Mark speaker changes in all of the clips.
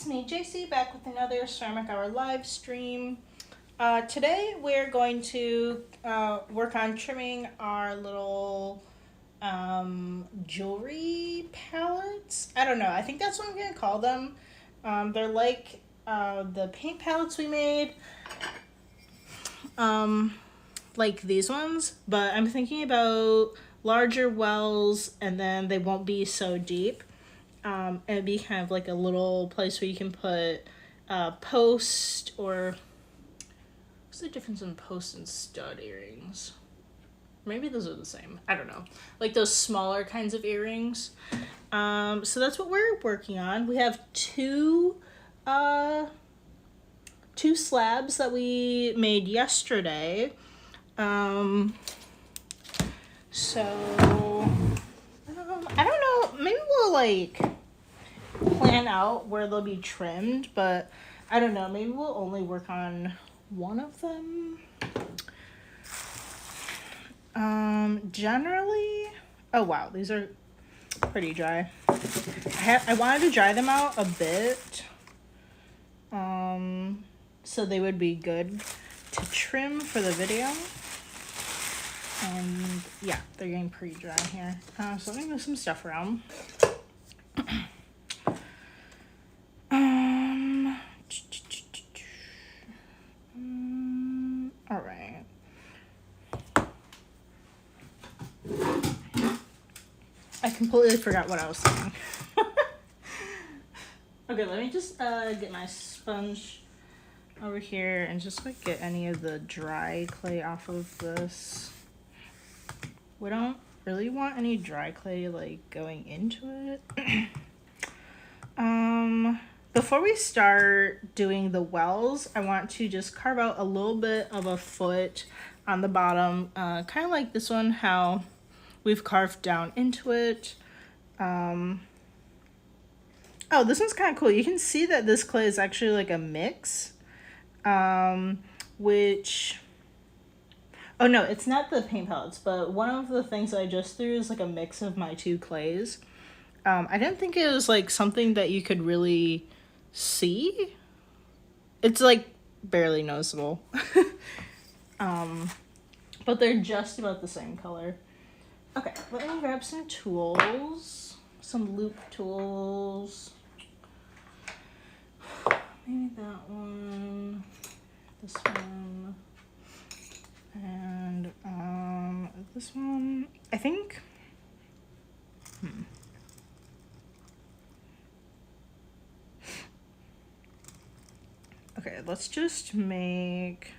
Speaker 1: it's me, JC, back with another Ceramic Hour live stream. Today we're going to work on trimming our little jewelry palettes. I don't know, I think that's what I'm going to call them. They're like the paint palettes we made, like these ones, but I'm thinking about larger wells and then they won't be so deep. And it'd be kind of like a little place where you can put post, or what's the difference in post and stud earrings? Maybe those are the same. I don't know. Like those smaller kinds of earrings. So that's what we're working on. We have two slabs that we made yesterday. So I don't know. Maybe we'll like plan out where they'll be trimmed, but I don't know. Maybe we'll only work on one of them. Generally, oh wow, these are pretty dry. I wanted to dry them out a bit, so they would be good to trim for the video. And yeah, they're getting pretty dry here. So let me move some stuff around. All right. I completely forgot what I was saying. Okay, let me just get my sponge over here and just like get any of the dry clay off of this. We don't really want any dry clay like going into it. Before we start doing the wells, I want to just carve out a little bit of a foot on the bottom, kind of like this one, how we've carved down into it. Oh, this one's kind of cool. You can see that this clay is actually like a mix, which, oh no, it's not the paint palettes, but one of the things I just threw is like a mix of my two clays. I didn't think it was like something that you could really see. It's like barely noticeable. But they're just about the same color. Okay, let me grab some tools, some loop tools. Maybe that one, this one, and this one. I think. Okay, let's just make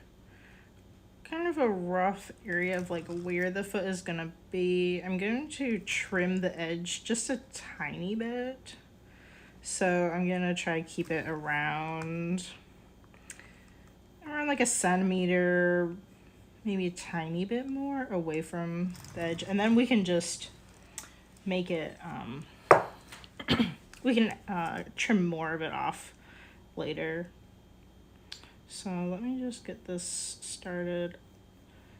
Speaker 1: kind of a rough area of like where the foot is gonna be. I'm going to trim the edge just a tiny bit. So I'm gonna try to keep it around like a centimeter, maybe a tiny bit more away from the edge. And then we can just make it, we can trim more of it off later. So let me just get this started.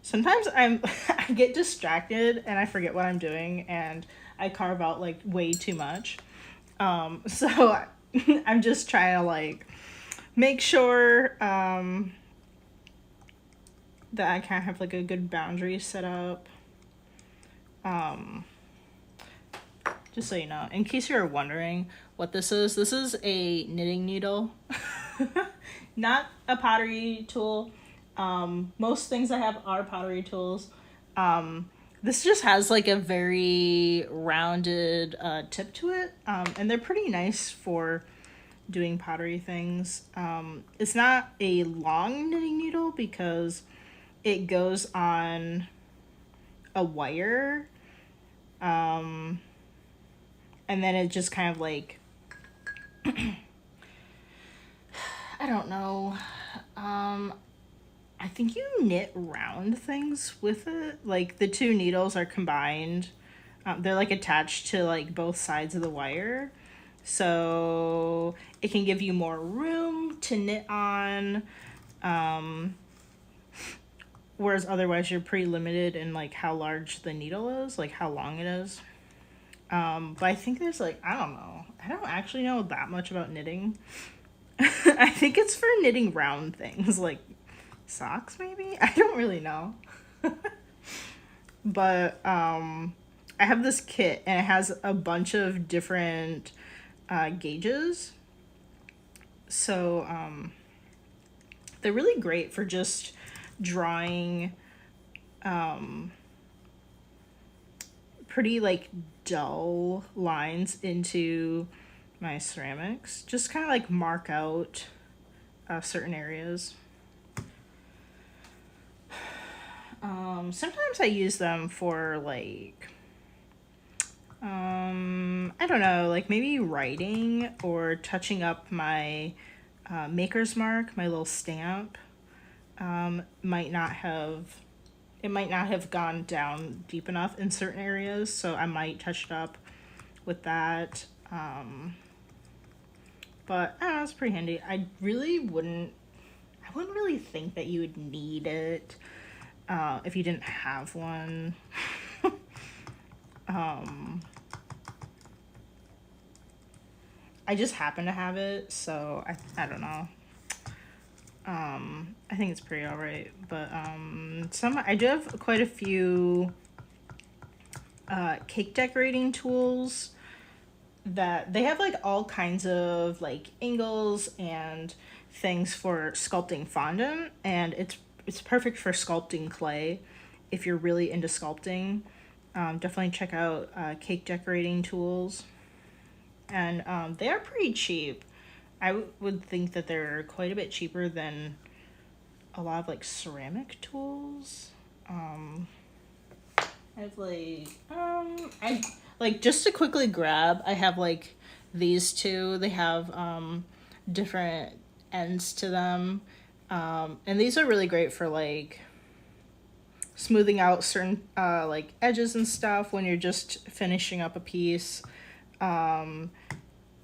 Speaker 1: Sometimes I get distracted and I forget what I'm doing and I carve out like way too much. So I'm just trying to like make sure that I kind of have like a good boundary set up. Just so you know, in case you're wondering what this is a knitting needle. Not a pottery tool. Most things I have are pottery tools. This just has like a very rounded tip to it, and they're pretty nice for doing pottery things. It's not a long knitting needle because it goes on a wire, and then it just kind of like I don't know. I think you knit round things with it. Like the two needles are combined. They're like attached to like both sides of the wire. So it can give you more room to knit on. Whereas otherwise you're pretty limited in like how large the needle is, like how long it is. But I think there's like, I don't know. I don't actually know that much about knitting. I think it's for knitting round things, like socks maybe? I don't really know. But I have this kit and it has a bunch of different gauges. So they're really great for just drawing pretty like dull lines into my ceramics. Just kind of like mark out certain areas. Sometimes I use them for like I don't know, like maybe writing or touching up my maker's mark, my little stamp. Might not have it might not have gone down deep enough in certain areas, so I might touch it up with that. But I don't know, it's pretty handy. I wouldn't really think that you would need it if you didn't have one. I just happen to have it, so I don't know. I think it's pretty alright, but I do have quite a few cake decorating tools that they have like all kinds of like angles and things for sculpting fondant, and it's perfect for sculpting clay if you're really into sculpting. Definitely check out cake decorating tools, and they are pretty cheap. I would think that they're quite a bit cheaper than a lot of like ceramic tools. I have I like, just to quickly grab, I have like these two. They have different ends to them. And these are really great for like smoothing out certain like edges and stuff when you're just finishing up a piece.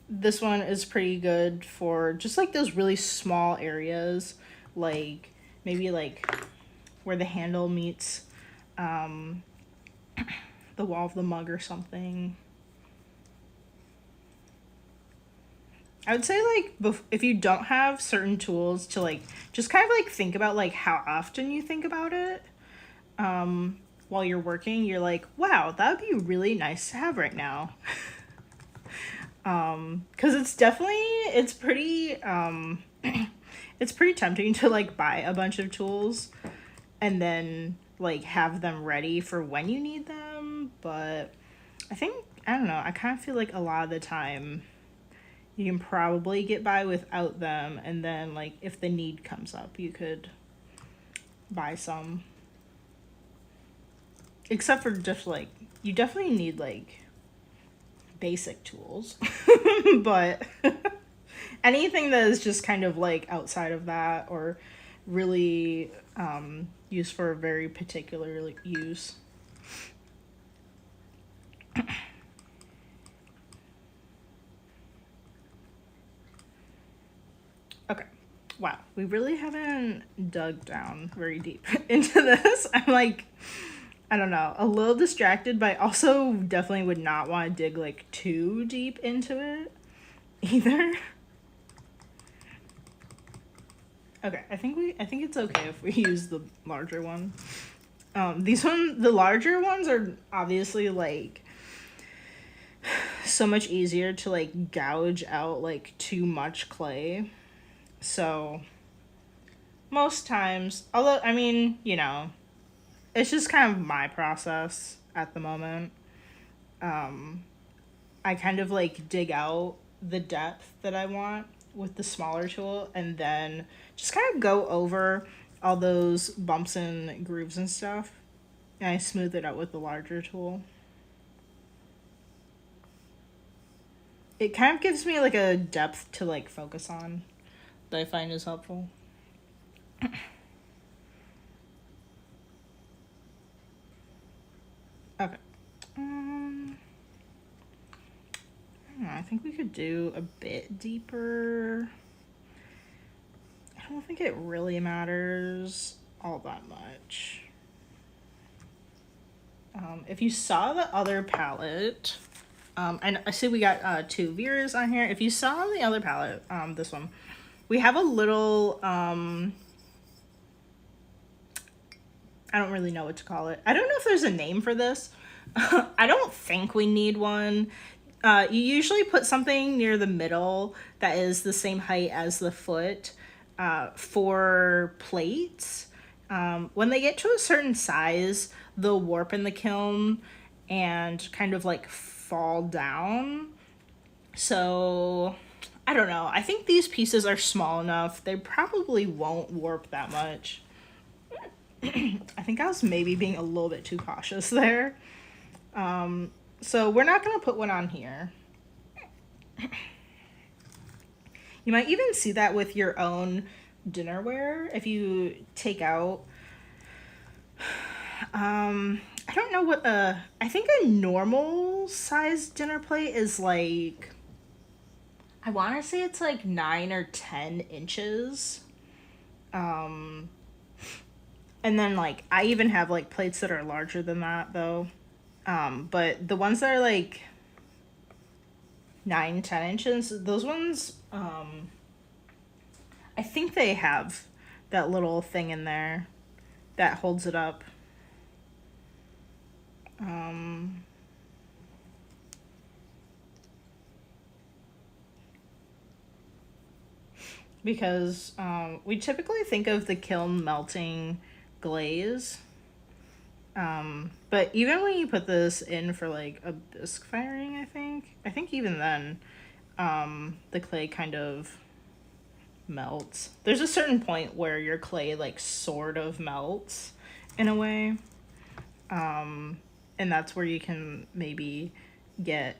Speaker 1: This one is pretty good for just like those really small areas, like maybe like where the handle meets the wall of the mug or something. I would say like if you don't have certain tools, to like just kind of like think about like how often you think about it while you're working. You're like, wow, that would be really nice to have right now. Because it's pretty it's pretty tempting to like buy a bunch of tools and then like have them ready for when you need them. But I don't know, I kind of feel like a lot of the time you can probably get by without them, and then like if the need comes up you could buy some. Except for just like, you definitely need like basic tools. But anything that is just kind of like outside of that, or really used for a very particular like, use. Okay. Wow, we really haven't dug down very deep into this. I'm like, I don't know, a little distracted, but I also definitely would not want to dig like too deep into it either. Okay, I think it's okay if we use the larger one. The larger ones are obviously like so much easier to like gouge out like too much clay. So most times, although I mean, you know, it's just kind of my process at the moment. I kind of like dig out the depth that I want with the smaller tool, and then just kind of go over all those bumps and grooves and stuff, and I smooth it out with the larger tool. It kind of gives me like a depth to like focus on that I find is helpful. Okay. I think we could do a bit deeper. I don't think it really matters all that much. If you saw the other palette, And I see we got 2 Veers on here. If you saw on the other palette, this one, we have a little, I don't really know what to call it. I don't know if there's a name for this. I don't think we need one. You usually put something near the middle that is the same height as the foot for plates. When they get to a certain size, they'll warp in the kiln and kind of like fall down. So I don't know. I think these pieces are small enough. They probably won't warp that much. I think I was maybe being a little bit too cautious there. So we're not going to put one on here. You might even see that with your own dinnerware if you take out, I don't know what, I think a normal size dinner plate is like, I want to say it's like 9 or 10 inches. And then like, I even have like plates that are larger than that though. But the ones that are like 9, 10 inches, those ones, I think they have that little thing in there that holds it up. Because we typically think of the kiln melting glaze. But even when you put this in for like a bisque firing, I think even then, the clay kind of melts. There's a certain point where your clay like sort of melts in a way. And that's where you can maybe get,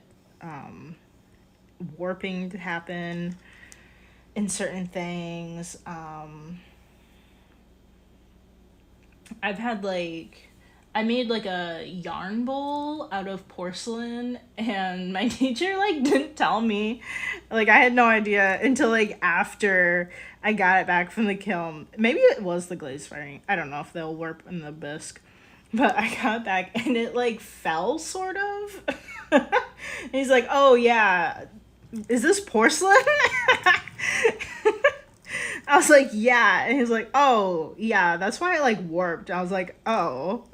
Speaker 1: warping to happen in certain things. I've had like, I made like a yarn bowl out of porcelain and my teacher like didn't tell me. Like I had no idea until like after I got it back from the kiln. Maybe it was the glaze firing. I don't know if they'll warp in the bisque. But I got it back and it like fell sort of. And he's like, "Oh yeah, is this porcelain?" I was like, "Yeah." And he's like, "Oh yeah, that's why it like warped." I was like, "Oh."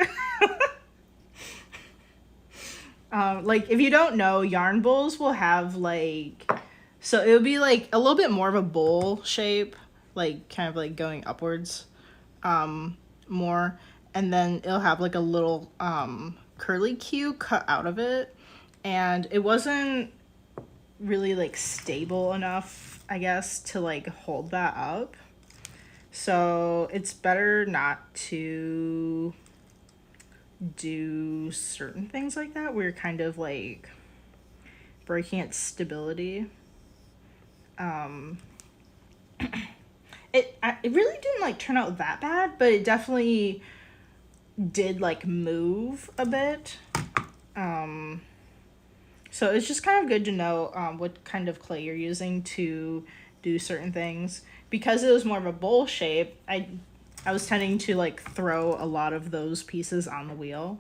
Speaker 1: Like if you don't know, yarn bowls will have like, so it would be like a little bit more of a bowl shape, like kind of like going upwards, more, and then it'll have like a little curly cue cut out of it, and it wasn't really like stable enough, I guess, to like hold that up. So it's better not to do certain things like that where you're kind of like breaking its stability. It really didn't like turn out that bad, but it definitely did like move a bit. So it's just kind of good to know what kind of clay you're using to do certain things. Because it was more of a bowl shape, I was tending to like throw a lot of those pieces on the wheel.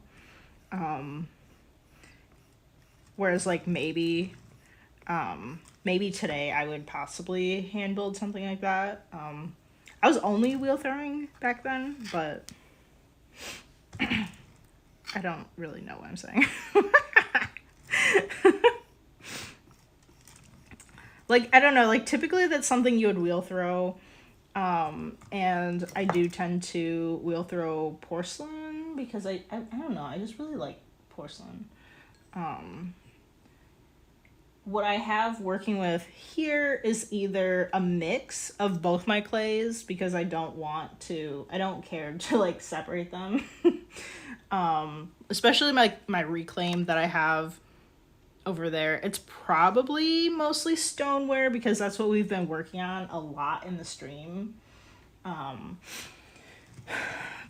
Speaker 1: Whereas like maybe today I would possibly hand build something like that. I was only wheel throwing back then, but I don't really know what I'm saying. Like, I don't know, like typically that's something you would wheel throw. And I do tend to wheel throw porcelain because I don't know, I just really like porcelain. What I have working with here is either a mix of both my clays because I don't care to like separate them. Especially my reclaim that I have over there. It's probably mostly stoneware because that's what we've been working on a lot in the stream.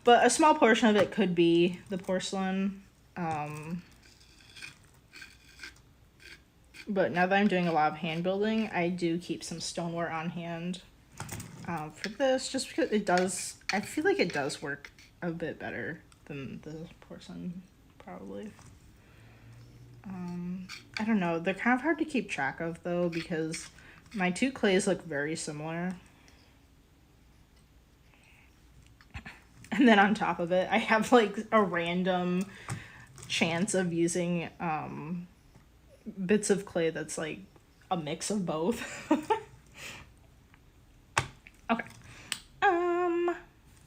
Speaker 1: But a small portion of it could be the porcelain. But now that I'm doing a lot of hand building, I do keep some stoneware on hand for this, just because I feel like it does work a bit better than the porcelain, probably. I don't know. They're kind of hard to keep track of though because my two clays look very similar. And then on top of it, I have like a random chance of using bits of clay that's like a mix of both. Okay.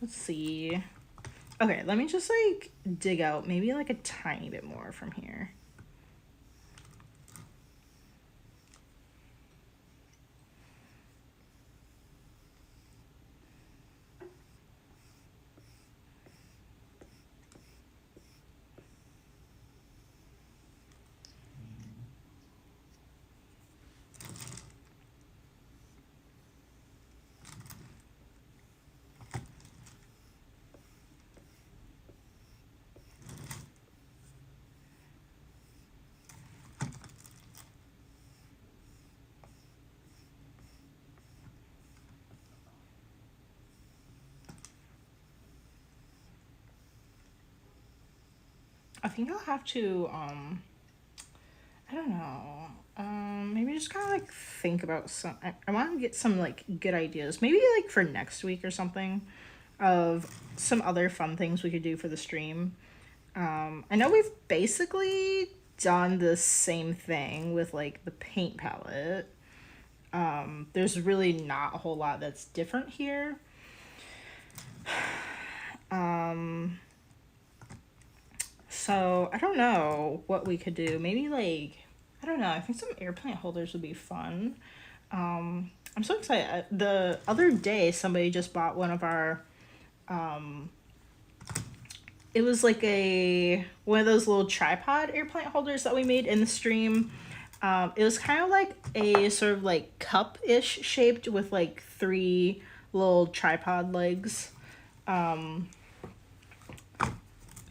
Speaker 1: Let's see. Okay, let me just like dig out maybe like a tiny bit more from here. I think I'll have to, I don't know, maybe just kind of like think about some, I want to get some like good ideas, maybe like for next week or something, of some other fun things we could do for the stream. I know we've basically done the same thing with like the paint palette. There's really not a whole lot that's different here. So I don't know what we could do. Maybe like, I don't know. I think some air plant holders would be fun. I'm so excited. The other day, somebody just bought one of our. It was like one of those little tripod air plant holders that we made in the stream. It was kind of like a sort of like cup-ish shaped with like 3 little tripod legs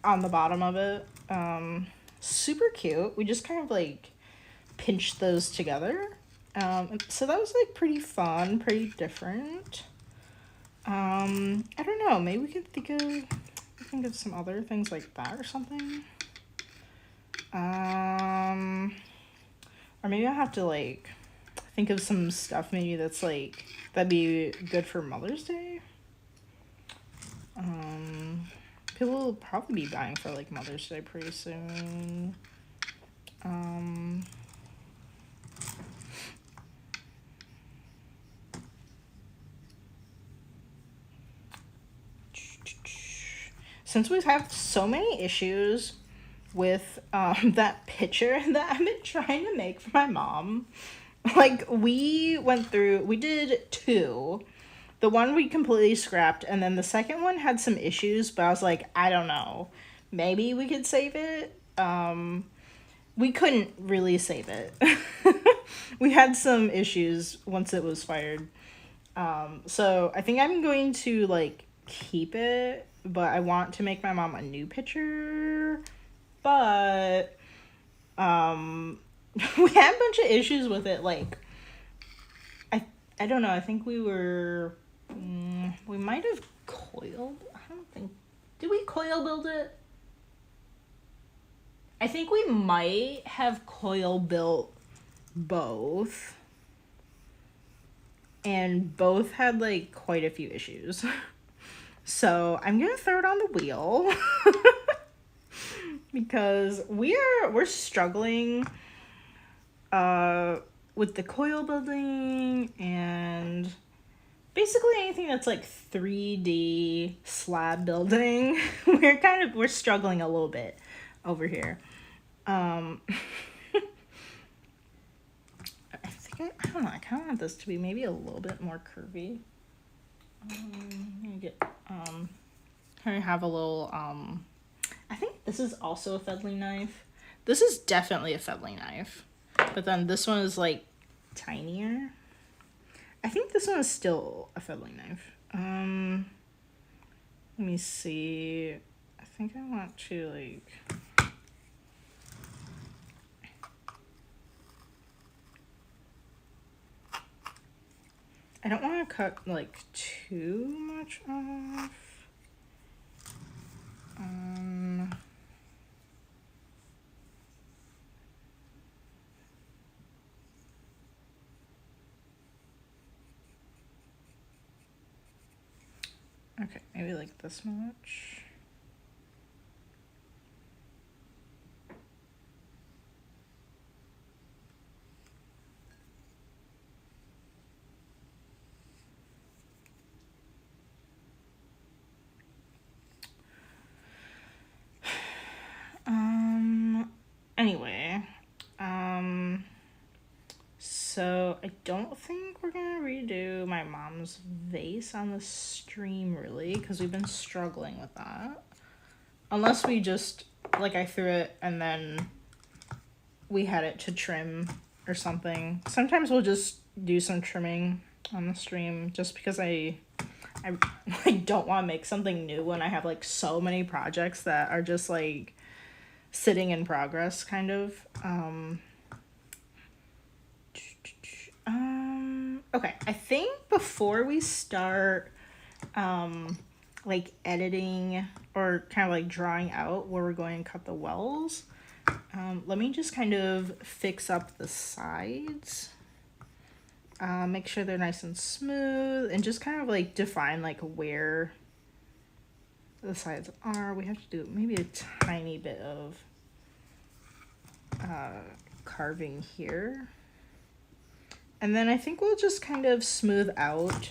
Speaker 1: on the bottom of it. Super cute. We just kind of like pinched those together. So that was like pretty fun, pretty different. I don't know, maybe we could think of some other things like that or something. Or maybe I have to like think of some stuff maybe that's like that'd be good for Mother's Day. People will probably be buying for like Mother's Day pretty soon. Since we have so many issues with that picture that I've been trying to make for my mom, like we did 2. The one we completely scrapped, and then the second one had some issues, but I was like, I don't know. Maybe we could save it. We couldn't really save it. We had some issues once it was fired. So I think I'm going to like keep it, but I want to make my mom a new picture. But we had a bunch of issues with it. Like I don't know. I think we might have coiled. I don't think. Did we coil build it? I think we might have coil built both. And both had like quite a few issues. So I'm gonna throw it on the wheel. Because we're struggling with the coil building and basically anything that's like 3D slab building. We're struggling a little bit over here. I don't know, I kind of want this to be maybe a little bit more curvy. I'm gonna get here I have a little I think this is also a fettling knife. This is definitely a fettling knife, but then this one is like tinier. I think this one is still a fettling knife. Let me see. I think I want to like I don't want to cut like too much off. Okay, maybe like this much. Anyway, so I don't think we're gonna redo my mom's vase on the stream really, because we've been struggling with that. Unless we just, like, I threw it and then we had it to trim or something. Sometimes we'll just do some trimming on the stream just because I like don't want to make something new when I have like so many projects that are just like sitting in progress kind of. Okay, I think before we start like editing or kind of like drawing out where we're going to cut the wells, let me just kind of fix up the sides. Make sure they're nice and smooth and just kind of like define like where the sides are. We have to do maybe a tiny bit of carving here. And then I think we'll just kind of smooth out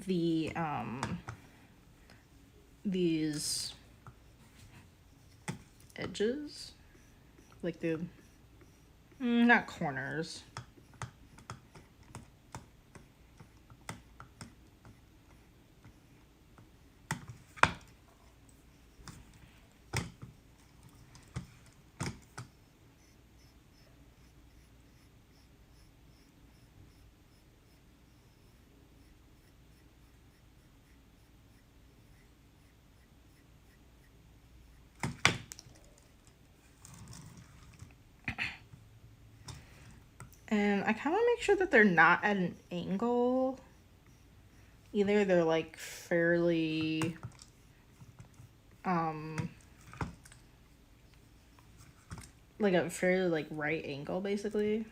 Speaker 1: the these edges, like the not corners. And I kind of make sure that they're not at an angle. Either they're like fairly like a fairly like right angle basically.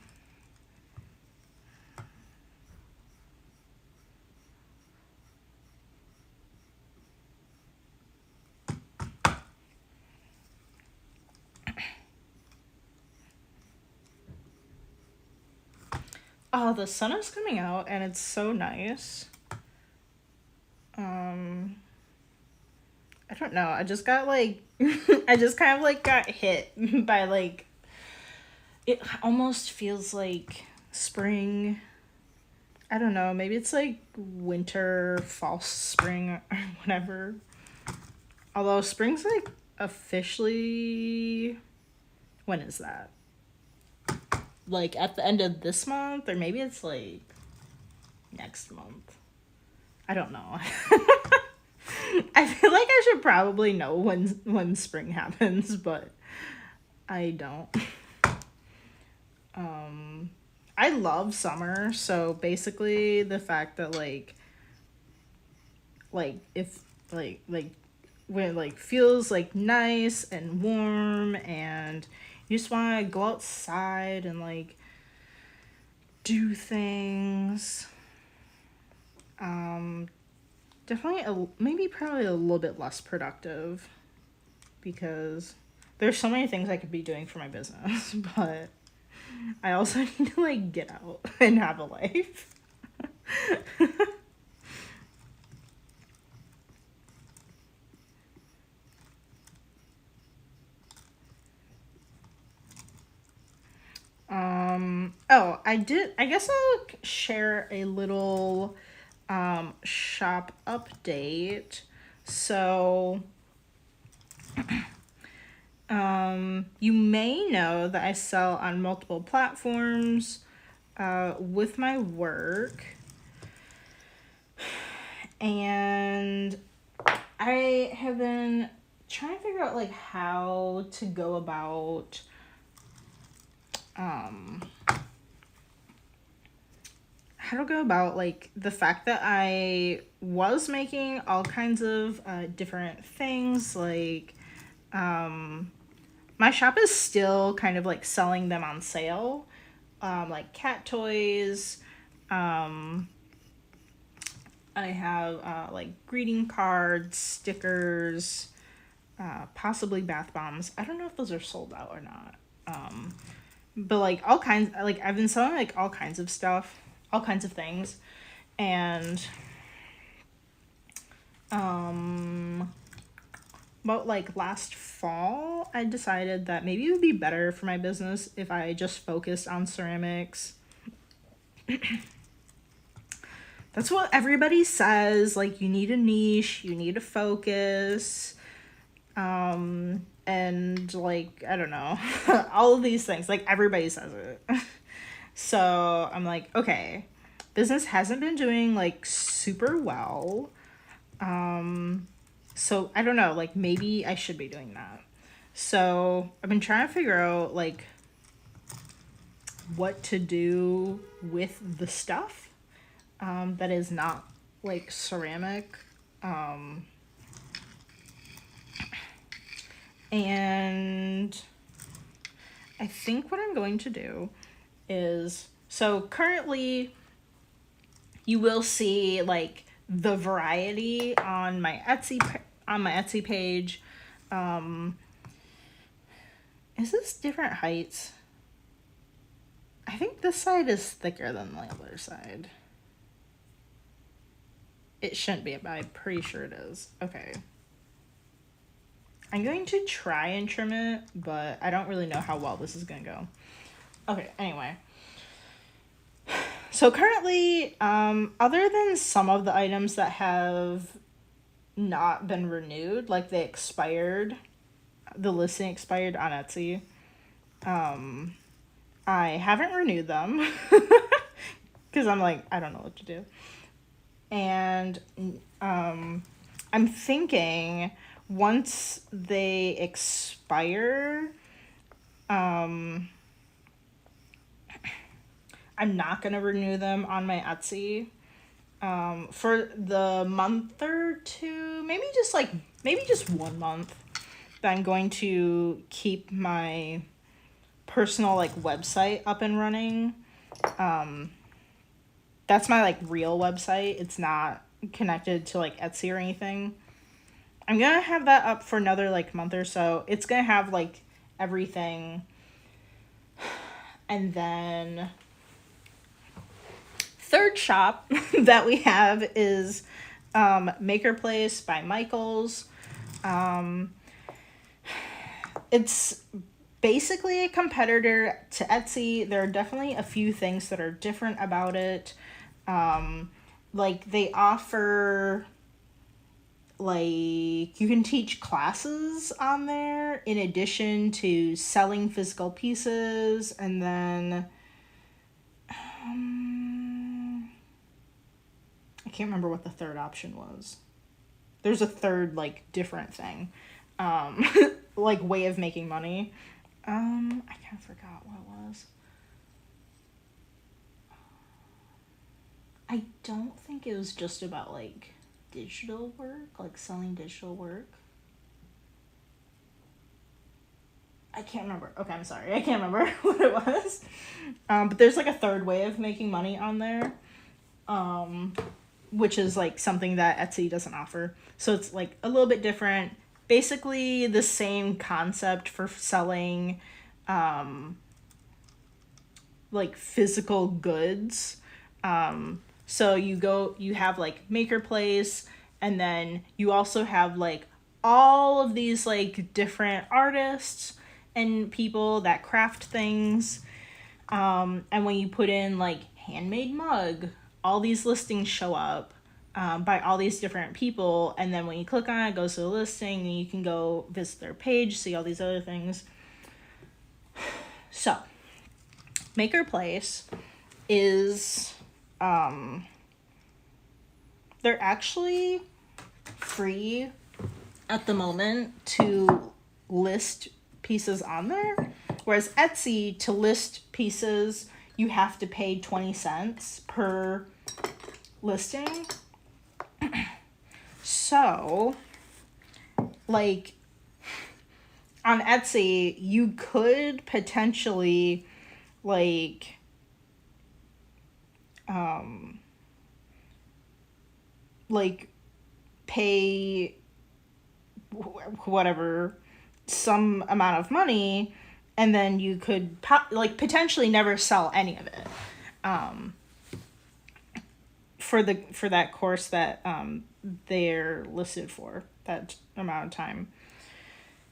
Speaker 1: Oh, the sun is coming out and it's so nice. I don't know. I just got like I just kind of like got hit by like it almost feels like spring. I don't know. Maybe it's like winter, false spring or whatever. Although spring's like officially, when is that? Like at the end of this month, or maybe it's like next month. I don't know. I feel like I should probably know when spring happens, but I don't. I love summer, so basically the fact that like if like when it like feels like nice and warm and you just want to go outside and like do things. Definitely maybe probably a little bit less productive because there's so many things I could be doing for my business, but I also need to like get out and have a life. Oh, I guess I'll share a little shop update. So you may know that I sell on multiple platforms with my work. And I have been trying to figure out like how to go about like the fact that I was making all kinds of different things. Like my shop is still kind of like selling them on sale, like cat toys, I have like greeting cards, stickers, possibly bath bombs. I don't know if those are sold out or not. But like all kinds, like I've been selling like all kinds of stuff, all kinds of things. And about like last fall, I decided that maybe it would be better for my business if I just focused on ceramics. That's what everybody says. Like, you need a niche, you need a focus. And like, I don't know, all of these things, like everybody says it. So I'm like, okay, business hasn't been doing like super well. So I don't know, like maybe I should be doing that. So I've been trying to figure out like what to do with the stuff that is not like ceramic. And I think what I'm going to do is, so currently you will see like the variety on my Etsy page. Is this different heights? I think this side is thicker than the other side. It shouldn't be, but I'm pretty sure it is. Okay. I'm going to try and trim it, but I don't really know how well this is going to go. Okay, anyway. So currently, other than some of the items that have not been renewed, like they expired, the listing expired on Etsy, I haven't renewed them because I'm like, I don't know what to do. And I'm thinking once they expire, I'm not going to renew them on my Etsy for the month or two, maybe just 1 month. That I'm going to keep my personal like website up and running. That's my like real website. It's not connected to like Etsy or anything. I'm gonna have that up for another like month or so. It's gonna have like everything. And then third shop that we have is Maker Place by Michaels. It's basically a competitor to Etsy. There are definitely a few things that are different about it. Like they offer, like, you can teach classes on there in addition to selling physical pieces. And then I can't remember what the third option was. There's a third like different thing, like way of making money. I kind of forgot what it was. I don't think it was just about like digital work, like selling digital work. I can't remember. Okay, I'm sorry. I can't remember what it was. But there's like a third way of making money on there, which is like something that Etsy doesn't offer. So it's like a little bit different. Basically the same concept for selling like physical goods. So you have like Maker Place, and then you also have like all of these like different artists and people that craft things. And when you put in like handmade mug, all these listings show up by all these different people. And then when you click on it, it goes to the listing, and you can go visit their page, see all these other things. So Maker Place is they're actually free at the moment to list pieces on there, whereas Etsy, to list pieces, you have to pay 20 cents per listing. So like on Etsy, you could potentially like like pay whatever some amount of money, and then you could like potentially never sell any of it for that course that they're listed for that amount of time.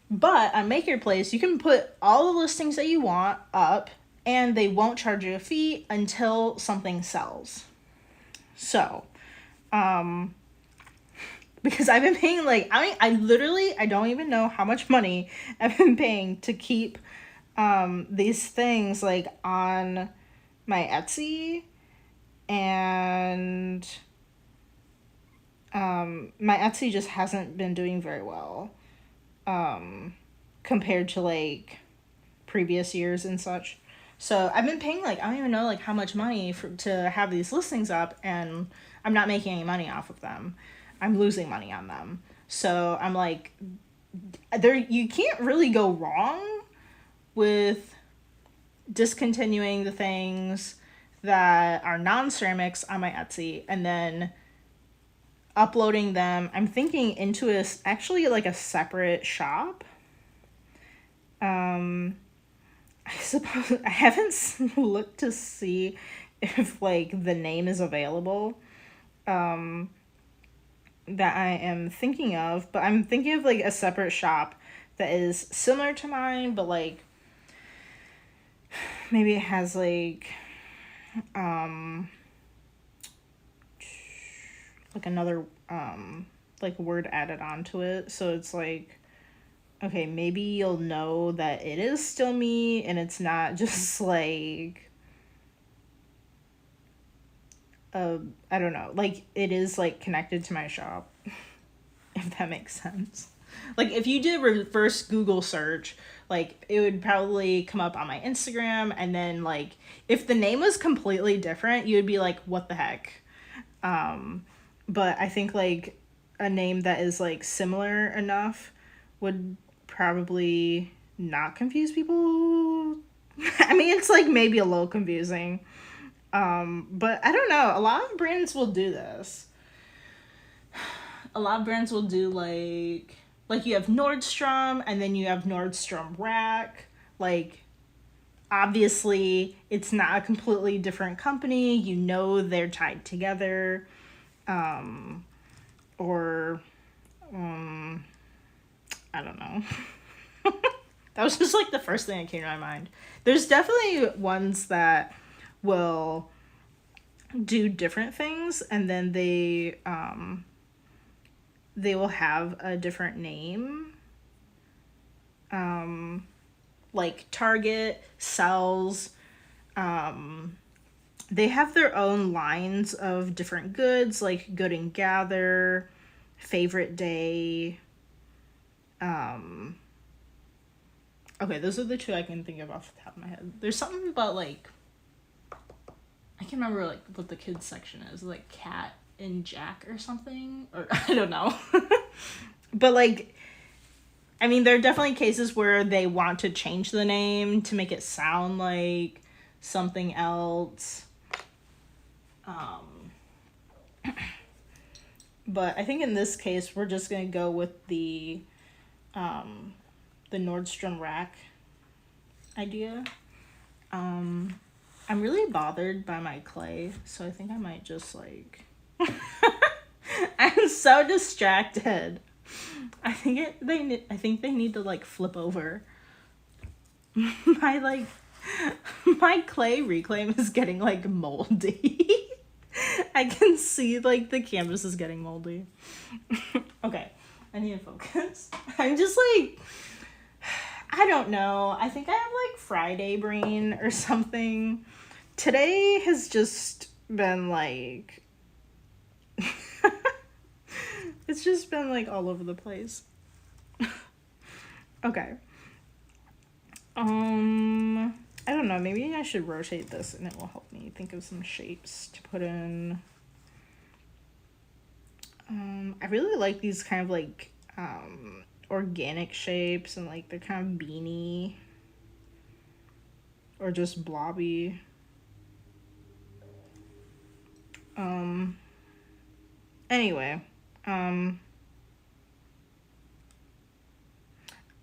Speaker 1: But on Make Your Place, you can put all the listings that you want up, and they won't charge you a fee until something sells. So, because I've been paying like, I don't even know how much money I've been paying to keep these things like on my Etsy, and my Etsy just hasn't been doing very well compared to like previous years and such. So I've been paying like, I don't even know like how much money to have these listings up, and I'm not making any money off of them. I'm losing money on them. So I'm like, you can't really go wrong with discontinuing the things that are non-ceramics on my Etsy and then uploading them. I'm thinking into actually like a separate shop. I suppose I haven't looked to see if like the name is available that I am thinking of, but I'm thinking of like a separate shop that is similar to mine, but like maybe it has like another like word added onto it, so it's like, okay, maybe you'll know that it is still me and it's not just like I don't know, like it is like connected to my shop, if that makes sense. Like if you did reverse Google search, like it would probably come up on my Instagram, and then like if the name was completely different, you would be like, what the heck? But I think like a name that is like similar enough would probably not confuse people. I mean, it's like maybe a little confusing. But I don't know. A lot of brands will do this. A lot of brands will do like you have Nordstrom, and then you have Nordstrom Rack. Like obviously it's not a completely different company. You know they're tied together. Or I don't know. That was just like the first thing that came to my mind. There's definitely ones that will do different things, and then they will have a different name. Like Target sells, they have their own lines of different goods, like Good and Gather, Favorite Day. Okay, those are the two I can think of off the top of my head. There's something about like, I can't remember like what the kids section is, like Cat and Jack or something, or I don't know. But like, I mean, there are definitely cases where they want to change the name to make it sound like something else. But I think in this case, we're just gonna go with the Nordstrom Rack idea. I'm really bothered by my clay, so I think I might just like I'm so distracted. I think they need to like flip over. My my clay reclaim is getting like moldy. I can see like the canvas is getting moldy. Okay, I need to focus. I'm just like, I don't know. I think I have like Friday brain or something. Today has just been like it's just been like all over the place. Okay. I don't know, maybe I should rotate this and it will help me think of some shapes to put in. I really like these kind of like organic shapes, and like they're kind of beanie or just blobby. Anyway, I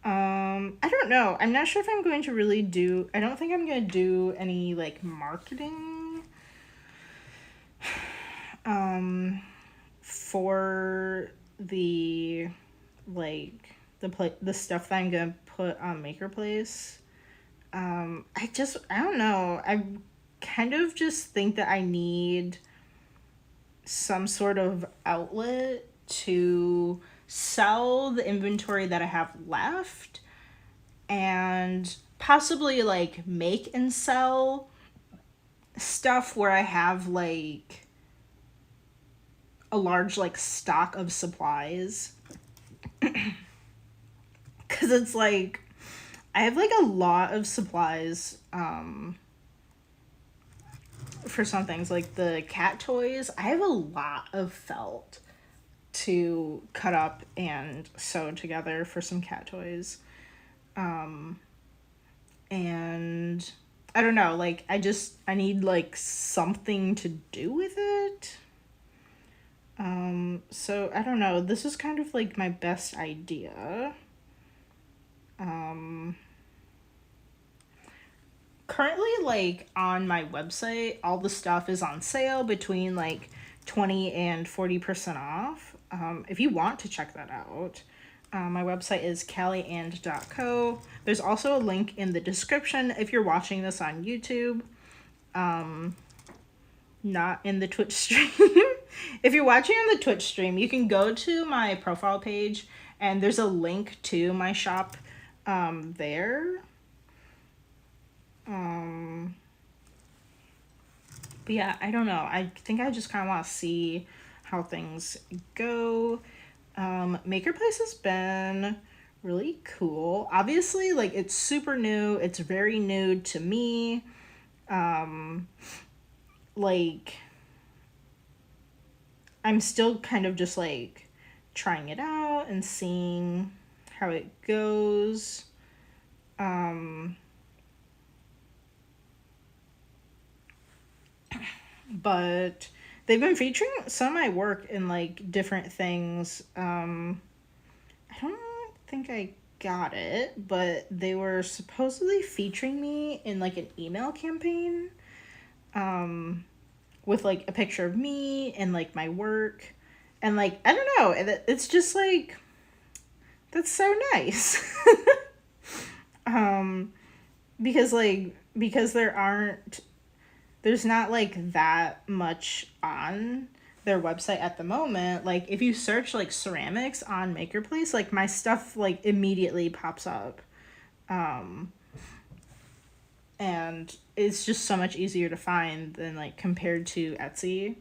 Speaker 1: don't know. I'm not sure if I'm going to really do, I don't think I'm going to do any like marketing for the like the stuff that I'm going to put on Maker Place. I don't know. I kind of just think that I need some sort of outlet to sell the inventory that I have left and possibly like make and sell stuff where I have like a large like stock of supplies. Cause it's like I have like a lot of supplies for some things, like the cat toys. I have a lot of felt to cut up and sew together for some cat toys. And I don't know, like I need like something to do with it. So I don't know. This is kind of like my best idea. Currently, like on my website, all the stuff is on sale between like 20 and 40% off. If you want to check that out, my website is callieand.co. There's also a link in the description if you're watching this on YouTube, not in the Twitch stream. If you're watching on the Twitch stream, you can go to my profile page and there's a link to my shop there. But yeah, I don't know. I think I just kind of want to see how things go. Maker Place has been really cool. Obviously, like it's super new. It's very new to me. Like I'm still kind of just like trying it out and seeing how it goes. But they've been featuring some of my work in like different things. I don't think I got it, but they were supposedly featuring me in like an email campaign with like a picture of me and like my work. And like, I don't know, it's just like, that's so nice. Because there's not like that much on their website at the moment. Like if you search like ceramics on Maker Place, like my stuff like immediately pops up. And it's just so much easier to find than like compared to Etsy.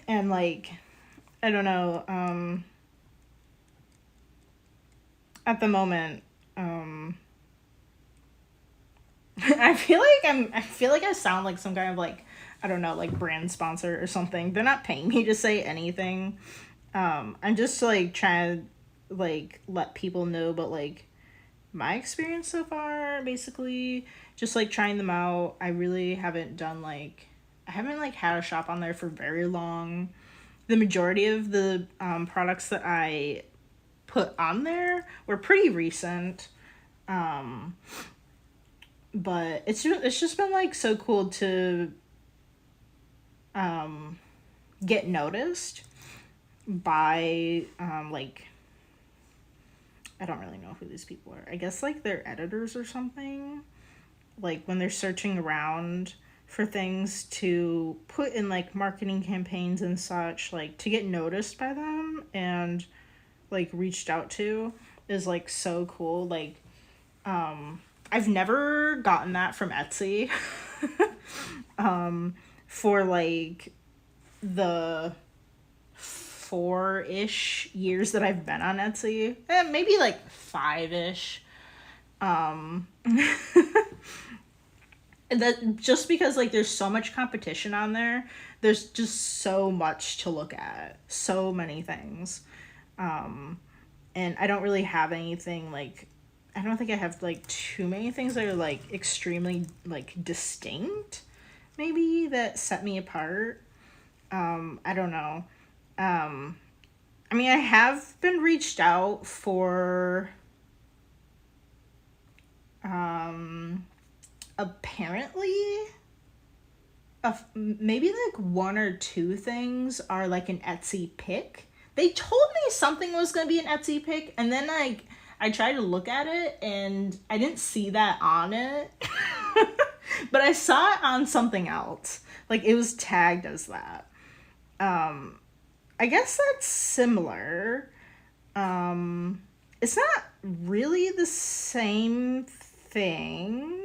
Speaker 1: And like, I don't know, at the moment, I feel like I sound like some kind of like, I don't know, like brand sponsor or something. They're not paying me to say anything. I'm just like trying to like let people know about like my experience so far, basically. Just like trying them out. I really haven't done like, I haven't like had a shop on there for very long. The majority of the products that I put on there were pretty recent. But it's just been like so cool to get noticed by like, I don't really know who these people are. I guess like they're editors or something. Like when they're searching around for things to put in like marketing campaigns and such, like to get noticed by them and like reached out to is like so cool. Like I've never gotten that from Etsy. For like the 4-ish years that I've been on Etsy. Maybe like 5-ish. That just because like there's so much competition on there, there's just so much to look at, so many things, and I don't really have anything like I don't think I have like too many things that are like extremely like distinct, maybe, that set me apart. I don't know. Um, I mean, I have been reached out for apparently maybe like one or two things are like an Etsy pick. They told me something was going to be an Etsy pick, and then I tried to look at it and I didn't see that on it. But I saw it on something else. Like it was tagged as that. I guess that's similar. It's not really the same thing.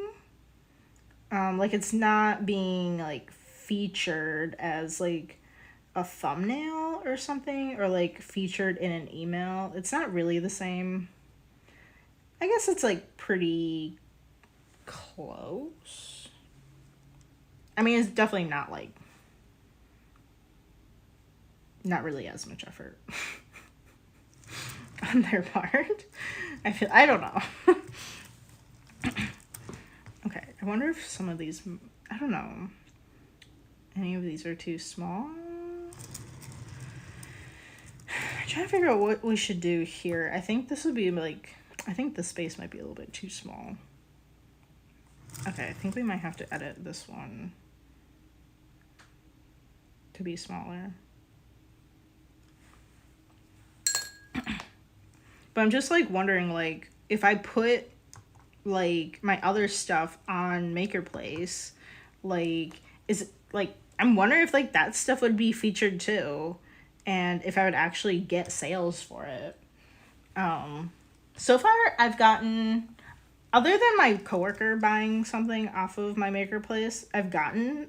Speaker 1: Like it's not being like featured as like a thumbnail or something, or like featured in an email. It's not really the same. I guess it's like pretty close. I mean, it's definitely not like, not really as much effort on their part. I don't know. Okay, I wonder if some of these, I don't know, any of these are too small. I'm trying to figure out what we should do here. I think this would be like, I think the space might be a little bit too small. Okay, I think we might have to edit this one to be smaller. But I'm just like wondering, like, if I put like my other stuff on MakerPlace, like, is it like, I'm wondering if like that stuff would be featured too, and if I would actually get sales for it. So far I've gotten, other than my coworker buying something off of my MakerPlace, I've gotten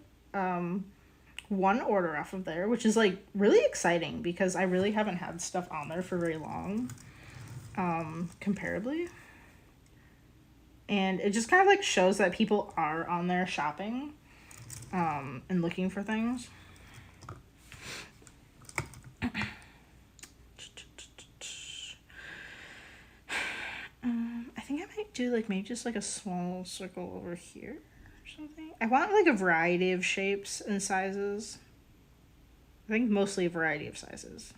Speaker 1: one order off of there, which is like really exciting because I really haven't had stuff on there for very long, comparably. And it just kind of like shows that people are on there shopping, and looking for things. I think I might do like maybe just like a small circle over here or something. I want like a variety of shapes and sizes. I think mostly a variety of sizes.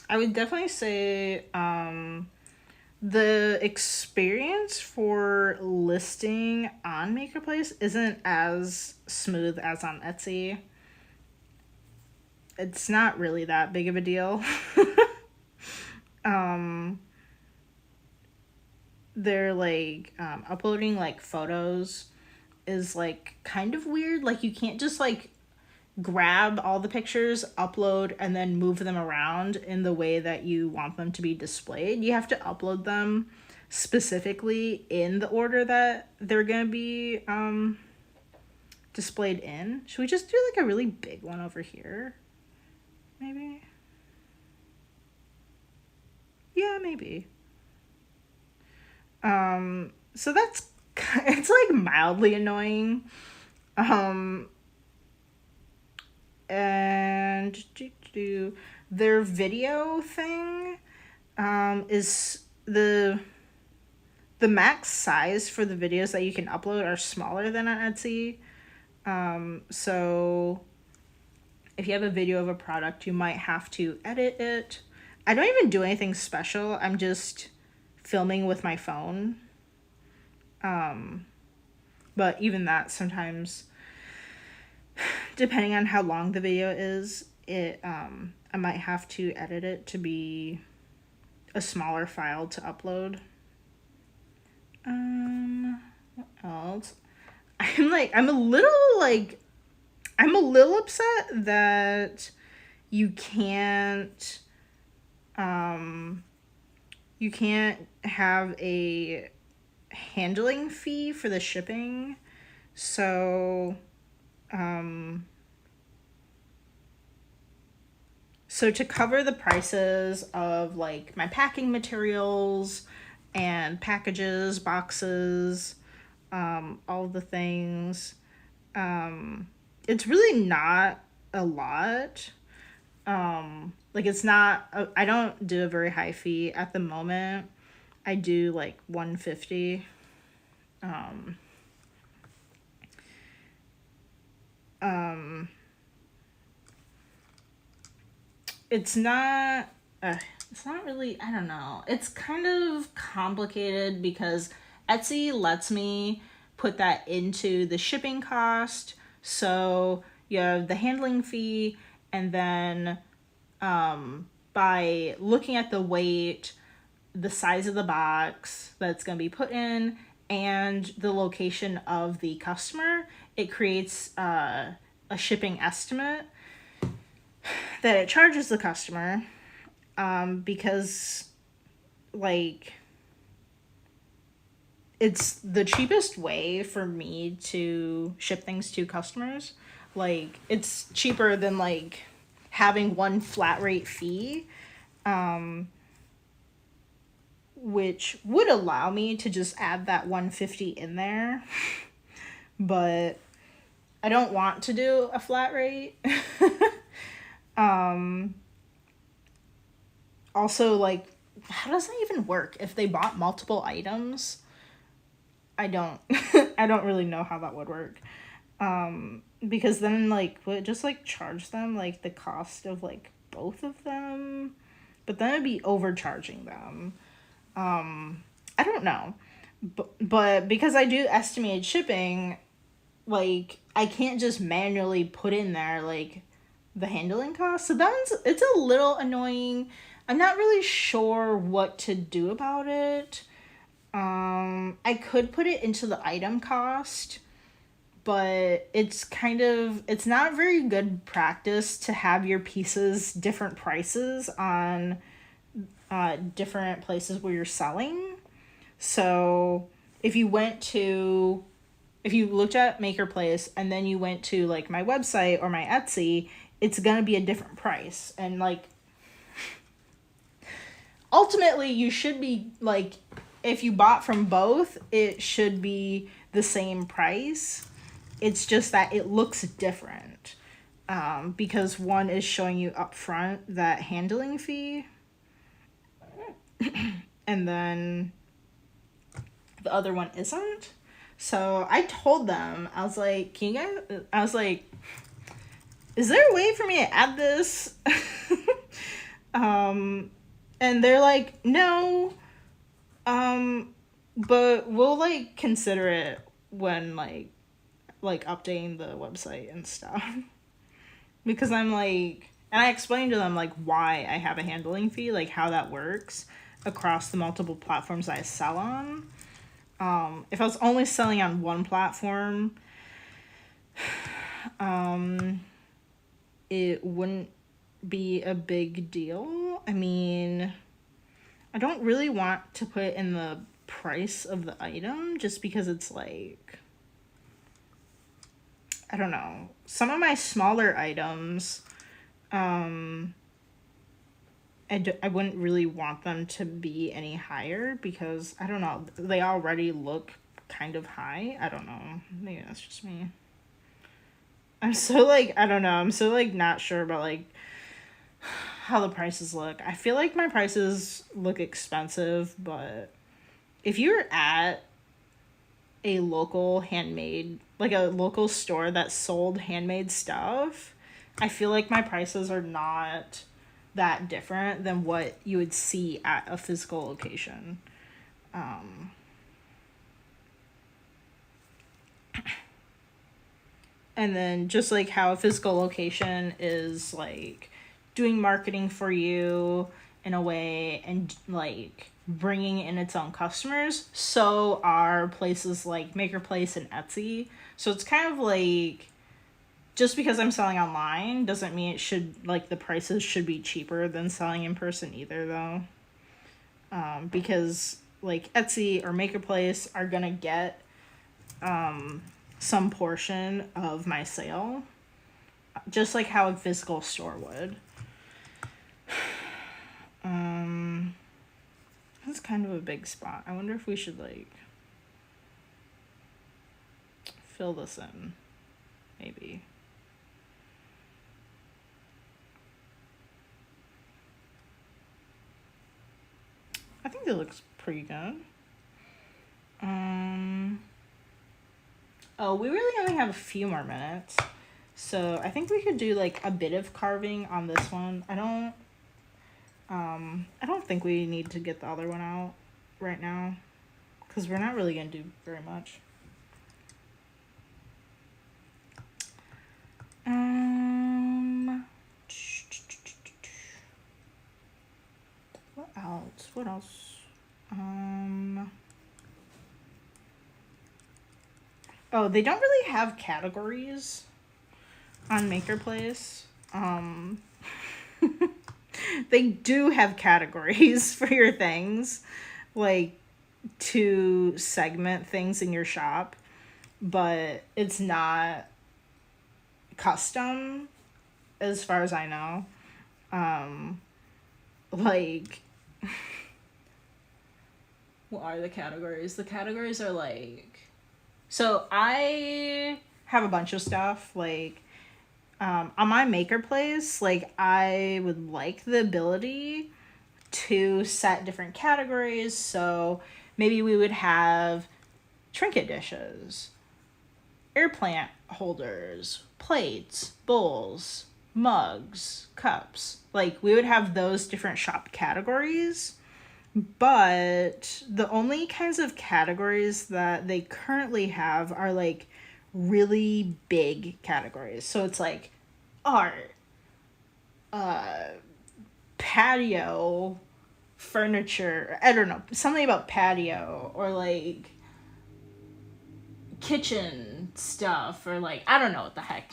Speaker 1: I would definitely say the experience for listing on MakerPlace isn't as smooth as on Etsy. It's not really that big of a deal. They're like uploading like photos is like kind of weird. Like you can't just like grab all the pictures, upload, and then move them around in the way that you want them to be displayed. You have to upload them specifically in the order that they're gonna be displayed in. Should we just do like a really big one over here? Maybe? Yeah, maybe. So that's, it's like mildly annoying. And their video thing is the max size for the videos that you can upload are smaller than on Etsy. So if you have a video of a product, you might have to edit it. I don't even do anything special. I'm just filming with my phone. But even that, sometimes, depending on how long the video is, I might have to edit it to be a smaller file to upload. What else? I'm a little upset that you can't have a handling fee for the shipping. So to cover the prices of like my packing materials and packages, boxes, all the things. It's really not a lot. Like it's not, I don't do a very high fee at the moment. I do like 150. Um, um, it's not, it's not really, I don't know. It's kind of complicated because Etsy lets me put that into the shipping cost. So you have the handling fee, and then by looking at the weight, the size of the box that's going to be put in, and the location of the customer, it creates a shipping estimate that it charges the customer, because like it's the cheapest way for me to ship things to customers. Like it's cheaper than like having one flat rate fee, which would allow me to just add that 150 in there. But I don't want to do a flat rate. Also, like, how does that even work? If they bought multiple items, I don't I don't really know how that would work. Because then like would it just like charge them like the cost of like both of them? But then it'd be overcharging them. I don't know. But because I do estimated shipping, like I can't just manually put in there like the handling cost. So it's a little annoying. I'm not really sure what to do about it. I could put it into the item cost, but it's not very good practice to have your pieces different prices on different places where you're selling. So if you went to if you looked at Maker Place and then you went to like my website or my Etsy, it's gonna be a different price. And like ultimately you should be like, if you bought from both, it should be the same price. It's just that it looks different, because one is showing you up front that handling fee, and then the other one isn't. So I told them, I was like, can you guys, I was like, is there a way for me to add this? And they're like, no, but we'll like consider it when like updating the website and stuff. Because I'm like, and I explained to them like why I have a handling fee, like how that works across the multiple platforms I sell on. If I was only selling on one platform, it wouldn't be a big deal. I mean, I don't really want to put it in the price of the item just because it's like, I don't know. Some of my smaller items, I wouldn't really want them to be any higher because, I don't know, they already look kind of high. I don't know. Maybe that's just me. I'm so like, I don't know. I'm so like not sure about like how the prices look. I feel like my prices look expensive, but if you're at a local handmade, like a local store that sold handmade stuff, I feel like my prices are not that different than what you would see at a physical location. And then just like how a physical location is like doing marketing for you in a way and like bringing in its own customers, so are places like Maker Place and Etsy. So it's kind of like, just because I'm selling online doesn't mean it should, like, the prices should be cheaper than selling in person either, though. Because like Etsy or Maker Place are gonna get some portion of my sale, just like how a physical store would. That's kind of a big spot. I wonder if we should like, fill this in, maybe. I think it looks pretty good. Oh, we really only have a few more minutes. So I think we could do like a bit of carving on this one. I don't think we need to get the other one out right now, because we're not really gonna do very much. What else? What else? Oh, they don't really have categories on MakerPlace. They do have categories for your things, like to segment things in your shop, but it's not custom as far as I know. Like, what are the categories? The categories are like, so I have a bunch of stuff, like, on my MakerPlace, like, I would like the ability to set different categories. So maybe we would have trinket dishes, air plant holders, plates, bowls, mugs, cups. Like, we would have those different shop categories. But the only kinds of categories that they currently have are like really big categories. So it's like art, patio, furniture, I don't know, something about patio, or like kitchen stuff, or like, I don't know what the heck.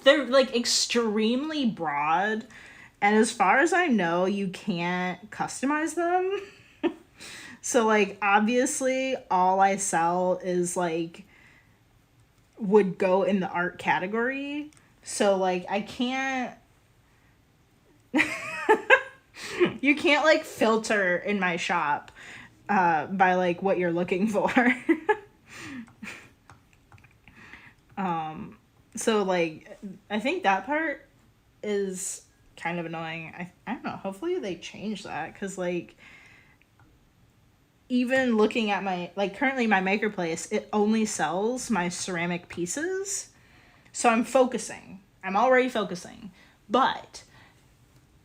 Speaker 1: They're like extremely broad, and as far as I know, you can't customize them. So, like, obviously, all I sell is, like, would go in the art category. So, like, I can't... You can't, like, filter in my shop by, like, what you're looking for. So, like, I think that part is kind of annoying. I don't know. Hopefully they change that, because, like... Even looking at my, like, currently my MakerPlace, it only sells my ceramic pieces. So I'm already focusing. But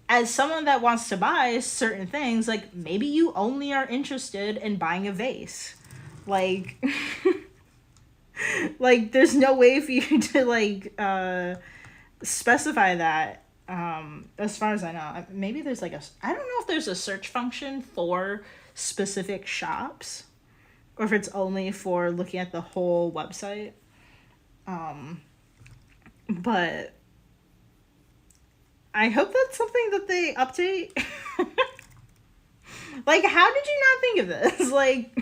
Speaker 1: as someone that wants to buy certain things, like, maybe you only are interested in buying a vase. Like, like, there's no way for you to, like, specify that. As far as I know, maybe there's like I don't know if there's a search function for specific shops, or if it's only for looking at the whole website. But I hope that's something that they update. Like, how did you not think of this? Like,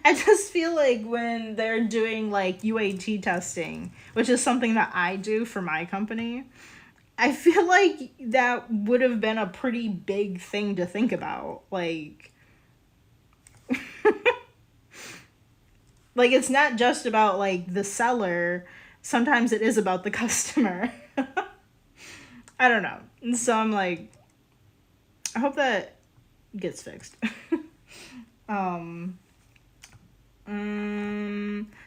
Speaker 1: I just feel like when they're doing like UAT testing, which is something that I do for my company, I feel like that would have been a pretty big thing to think about. Like, like, it's not just about like the seller. Sometimes it is about the customer. I don't know. So I'm like, I hope that gets fixed.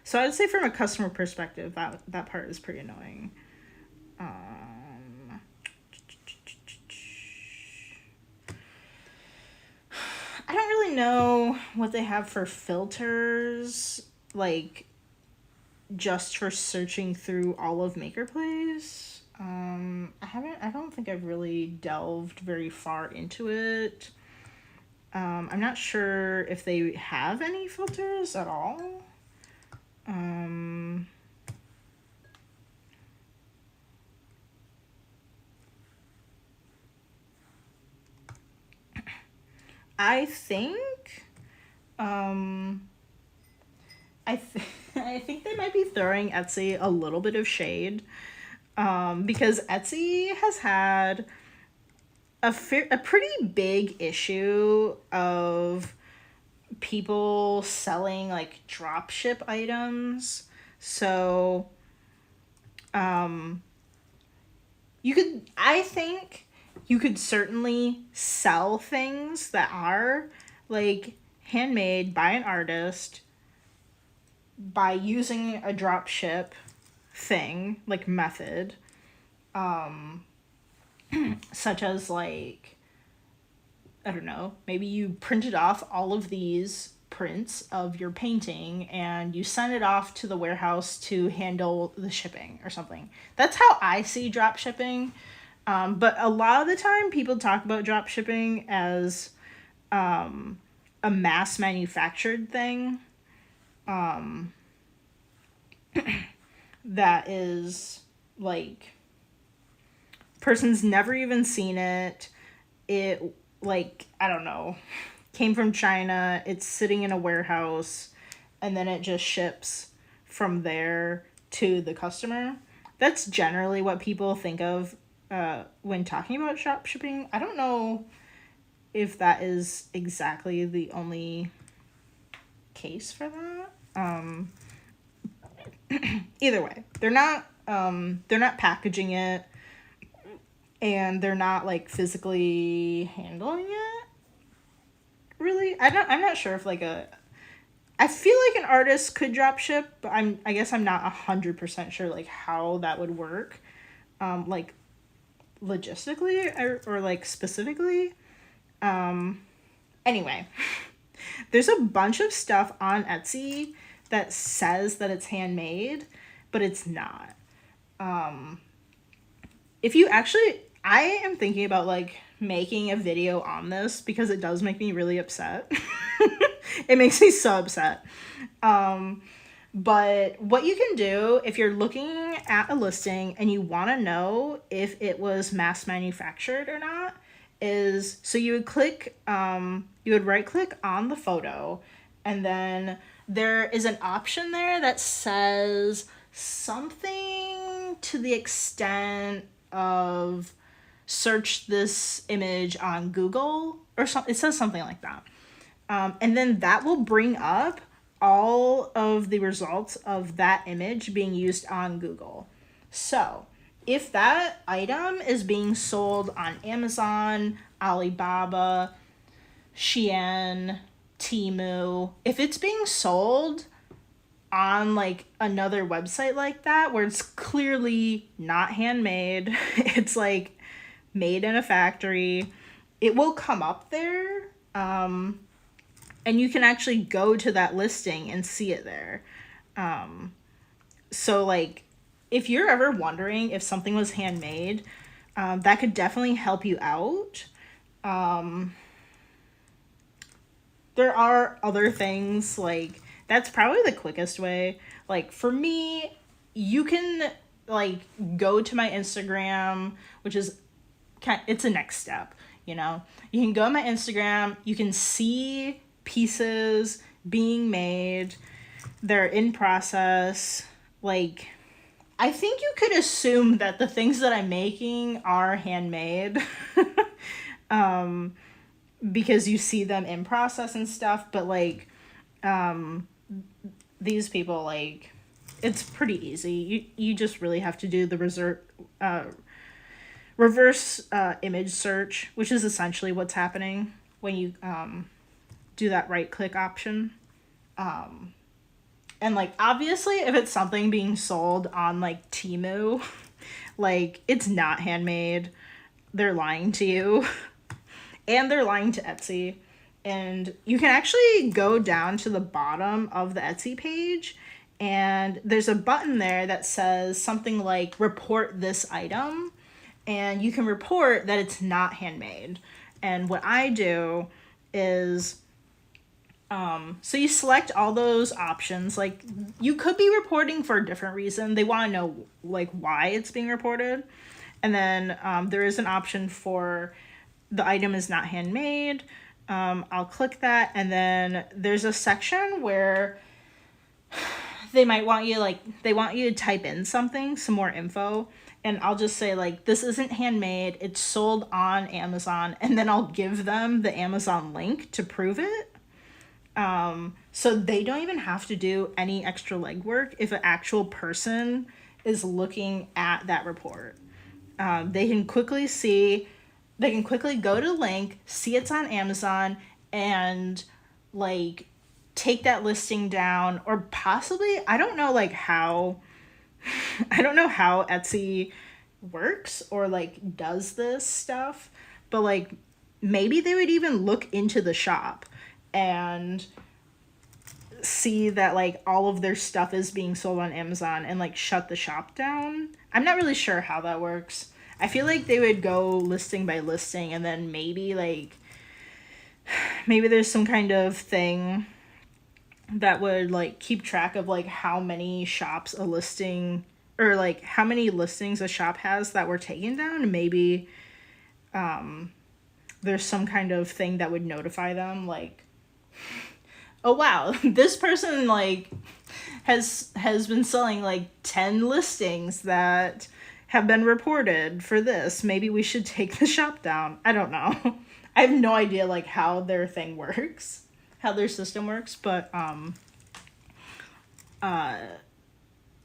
Speaker 1: So I'd say from a customer perspective, that part is pretty annoying. I don't really know what they have for filters, like, just for searching through all of MakerPlace. I don't think I've really delved very far into it. I'm not sure if they have any filters at all. I think, I think they might be throwing Etsy a little bit of shade, because Etsy has had a pretty big issue of people selling like drop ship items. So I think you could certainly sell things that are like handmade by an artist by using a drop ship thing, like method, such as like, I don't know, maybe you printed off all of these prints of your painting and you send it off to the warehouse to handle the shipping or something. That's how I see drop shipping. But a lot of the time people talk about drop shipping as a mass manufactured thing that is like, person's never even seen it. It, like, I don't know, came from China, it's sitting in a warehouse, and then it just ships from there to the customer. That's generally what people think of when talking about drop shipping. I don't know if that is exactly the only case for that. Either way, they're not packaging it, and they're not like physically handling it. Really, I'm not sure if like I feel like an artist could drop ship, but I guess I'm not 100% sure like how that would work, like logistically or like specifically. Anyway, there's a bunch of stuff on Etsy that says that it's handmade, but it's not. If you actually, I am thinking about like making a video on this because it does make me really upset. It makes me so upset. But what you can do if you're looking at a listing and you want to know if it was mass manufactured or not is, so you would click, you would right click on the photo, and then there is an option there that says something to the extent of search this image on Google or something. It says something like that. And then that will bring up all of the results of that image being used on Google. So if that item is being sold on Amazon, Alibaba, Shein, Temu, if it's being sold on like another website like that where it's clearly not handmade, it's like made in a factory, it will come up there. And you can actually go to that listing and see it there. So like, if you're ever wondering if something was handmade, that could definitely help you out. There are other things, like, that's probably the quickest way. Like, for me, you can, like, go to my Instagram, which is, it's a next step, you know? You can go to my Instagram, you can see pieces being made, they're in process. Like, I think you could assume that the things that I'm making are handmade. Because you see them in process and stuff, but like, these people, like, it's pretty easy. You just really have to do the reverse image search, which is essentially what's happening when you do that right click option. And like, obviously if it's something being sold on like Temu, like, it's not handmade. They're lying to you. And they're lying to Etsy. And you can actually go down to the bottom of the Etsy page, and there's a button there that says something like report this item, and you can report that it's not handmade. And what I do is, so you select all those options. Like, you could be reporting for a different reason. They want to know like why it's being reported. And then there is an option for the item is not handmade. I'll click that, and then there's a section where they might want you, like, they want you to type in something, some more info, and I'll just say like, this isn't handmade, it's sold on Amazon, and then I'll give them the Amazon link to prove it. So they don't even have to do any extra legwork if an actual person is looking at that report. They can quickly see, they can quickly go to the link, see it's on Amazon, and like take that listing down, or possibly, I don't know like how, I don't know how Etsy works or like does this stuff, but like maybe they would even look into the shop and see that like all of their stuff is being sold on Amazon and like shut the shop down. I'm not really sure how that works. I feel like they would go listing by listing, and then maybe like maybe there's some kind of thing that would like keep track of like how many shops a listing, or like how many listings a shop has that were taken down, and maybe there's some kind of thing that would notify them like, oh wow, this person like has been selling like 10 listings that have been reported for this. Maybe we should take the shop down. I don't know. I have no idea like how their thing works, how their system works, but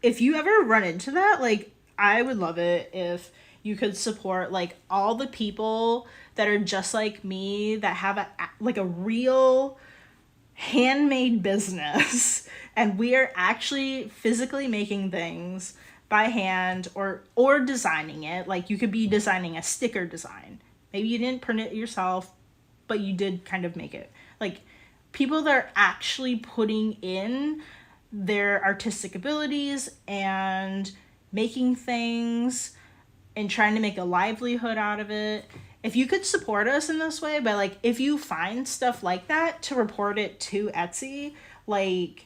Speaker 1: if you ever run into that, like I would love it if you could support like all the people that are just like me, that have a real handmade business and we are actually physically making things by hand, or designing it. Like you could be designing a sticker design. Maybe you didn't print it yourself, but you did kind of make it. Like people that are actually putting in their artistic abilities and making things and trying to make a livelihood out of it. If you could support us in this way, but like if you find stuff like that, to report it to Etsy, like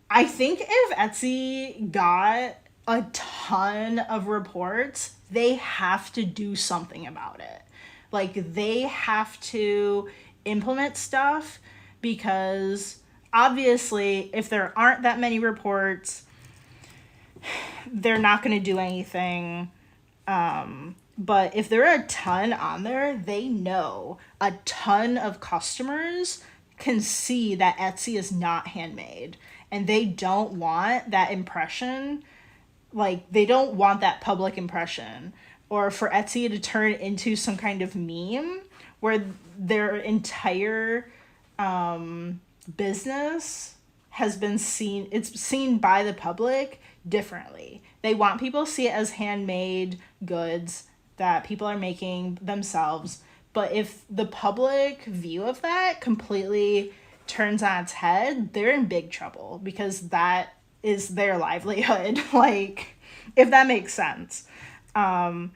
Speaker 1: I think if Etsy got a ton of reports, they have to do something about it. Like they have to implement stuff, because obviously if there aren't that many reports, they're not going to do anything. But if there are a ton on there, they know a ton of customers can see that Etsy is not handmade, and they don't want that impression. Like they don't want that public impression, or for Etsy to turn into some kind of meme where their entire business has been seen, it's seen by the public differently. They want people to see it as handmade goods that people are making themselves. But if the public view of that completely turns on its head, they're in big trouble, because that is their livelihood. Like, if that makes sense. I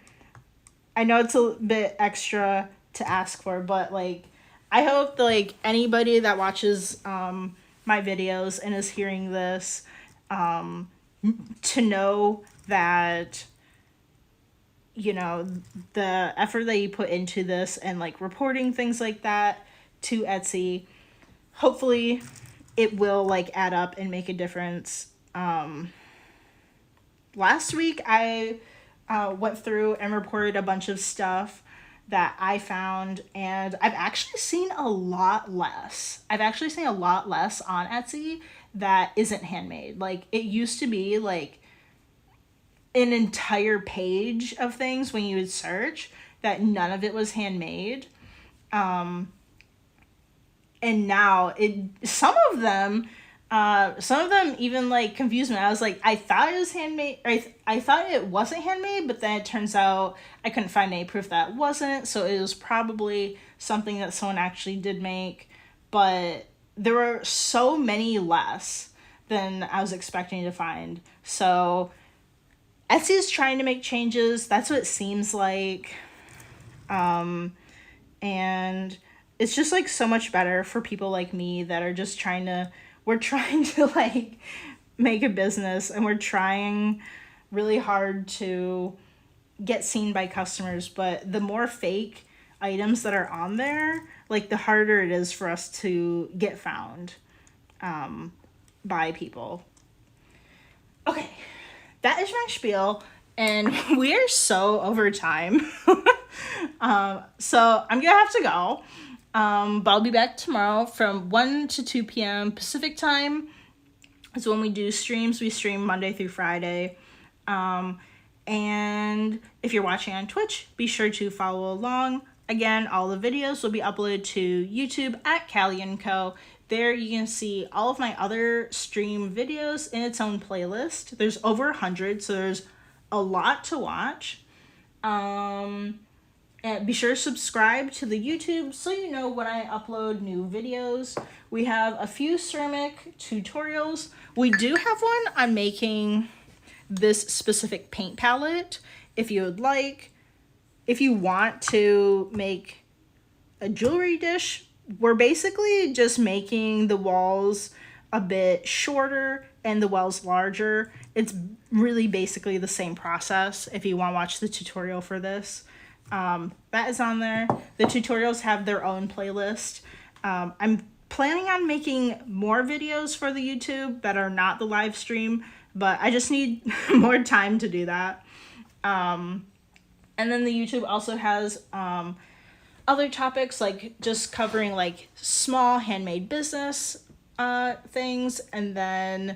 Speaker 1: know it's a bit extra to ask for, but like, I hope that like anybody that watches my videos and is hearing this, to know that, you know, the effort that you put into this and like reporting things like that to Etsy, hopefully it will like add up and make a difference. Last week I went through and reported a bunch of stuff that I found, and I've actually seen a lot less. I've actually seen a lot less on Etsy that isn't handmade. Like it used to be like an entire page of things when you would search that none of it was handmade. And now some of them even like confused me. I was like, I thought it was handmade. I thought it wasn't handmade, but then it turns out I couldn't find any proof that it wasn't. So it was probably something that someone actually did make. But there were so many less than I was expecting to find. So Etsy is trying to make changes. That's what it seems like. And it's just like so much better for people like me that are just we're trying to like make a business, and we're trying really hard to get seen by customers. But the more fake items that are on there, like the harder it is for us to get found by people. Okay, that is my spiel, and we are so over time. So I'm gonna have to go. But I'll be back tomorrow from 1 to 2 p.m. Pacific time is when we do streams. We stream Monday through Friday. And if you're watching on Twitch, be sure to follow along. Again, all the videos will be uploaded to YouTube at Callie & Co. There you can see all of my other stream videos in its own playlist. There's over 100, so there's a lot to watch. And be sure to subscribe to the YouTube so you know when I upload new videos. We have a few ceramic tutorials. We do have one on making this specific paint palette. If you would like, if you want to make a jewelry dish, we're basically just making the walls a bit shorter and the wells larger. It's really basically the same process if you want to watch the tutorial for this. That is on there. The tutorials have their own playlist. I'm planning on making more videos for the YouTube that are not the live stream, but I just need more time to do that. And then the YouTube also has other topics, like just covering like small handmade business things, and then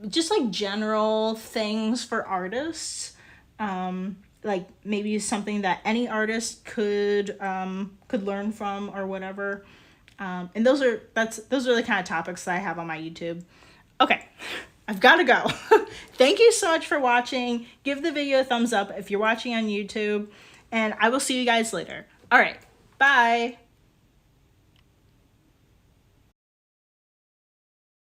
Speaker 1: just like general things for artists, like maybe something that any artist could learn from or whatever. And those are the kind of topics that I have on my YouTube. Okay, I've got to go. Thank you so much for watching. Give the video a thumbs up if you're watching on YouTube, and I will see you guys later. All right, bye.